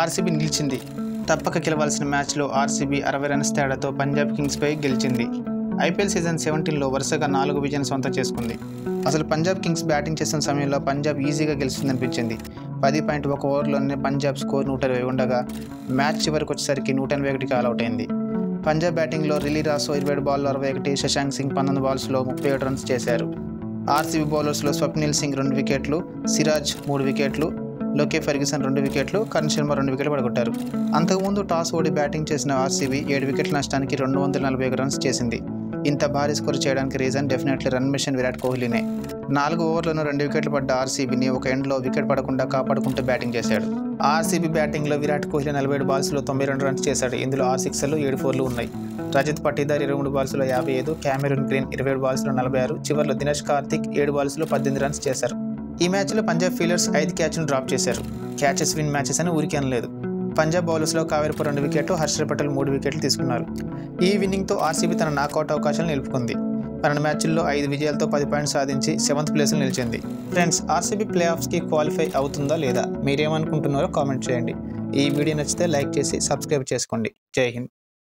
RCB నిలిచింది. తప్పక గెలవాల్సిన మ్యాచ్లో ఆర్సీబీ 60 రన్స్ తేడాతో పంజాబ్ కింగ్స్పై గెలిచింది. ఐపీఎల్ సీజన్ 17లో వరుసగా 4 విజయాన్ని సొంతం చేసుకుంది. అసలు పంజాబ్ కింగ్స్ బ్యాటింగ్ చేస్తున్న సమయంలో పంజాబ్ ఈజీగా గెలుస్తుందనిపించింది. 10.1 ఓవర్లోనే పంజాబ్ స్కోర్ 120 ఉండగా మ్యాచ్ చివరికి వచ్చేసరికి 181కి ఆల్అవుట్ అయింది. పంజాబ్ బ్యాటింగ్లో రిలీ రాసో 27 బాల్లో 61, శశాంక్ సింగ్ 19 బాల్స్లో 37 రన్స్ చేశారు. ఆర్సీబీ బౌలర్స్లో స్వప్నిల్ సింగ్ 2 వికెట్లు, సిరాజ్ 3 వికెట్లు, లోకే ఫెర్గ్యూసన్ 2 వికెట్లు, కరణ్ శర్మ 2 వికెట్లు పడగొట్టారు. అంతకుముందు టాస్ ఓడి బ్యాటింగ్ చేసిన ఆర్సీబీ 7 వికెట్ల నష్టానికి 241 రన్స్ చేసింది. ఇంత భారీ స్కోర్ చేయడానికి reason definitely run machine Virat కోహ్లీనే. 4 ఓవర్లను 2 వికెట్లు పడ్డ ఆర్సీబీని ఒక ఎండ్లో వికెట్ పడకుండా కాపాడుకుంటూ బ్యాటింగ్ చేశాడు. ఆర్సీబీ బ్యాటింగ్లో విరాట్ కోహ్లీ 47 బాల్స్లో 92 రన్స్ చేశాడు. ఇందులో 6 సిక్సర్లు 7 ఫోర్లు ఉన్నాయి. రజత్ పటీదార్ 23 బాల్స్లో 55, క్యామెరూన్ గ్రీన్ 27 బాల్స్లో 46, చివర్లో దినేష్ కార్తిక్ 7 బాల్స్లో 18 రన్స్ చేశారు. ఈ మ్యాచ్లో పంజాబ్ ఫీల్డర్స్ 5 క్యాచ్ను డ్రాప్ చేశారు. క్యాచెస్ విన్ మ్యాచెస్ అని ఊరికి అనలేదు. పంజాబ్ బౌలర్స్లో కావేర్పు 2 వికెట్లు, హర్షల్ పటేల్ 3 వికెట్లు తీసుకున్నారు. ఈ ఇన్నింగ్తో ఆర్సీబీ తన నాకౌట్ అవకాశాలు నిలుపుకుంది. 12 మ్యాచ్ల్లో 5 విజయాలతో 10 పాయింట్స్ సాధించి 7th ప్లేస్లో నిలిచింది. ఫ్రెండ్స్, ఆర్సీబీ ప్లే ఆఫ్స్కి క్వాలిఫై అవుతుందా లేదా మీరేమనుకుంటున్నారో కామెంట్ చేయండి. ఈ వీడియో నచ్చితే లైక్ చేసి సబ్స్క్రైబ్ చేసుకోండి. జై హింద్.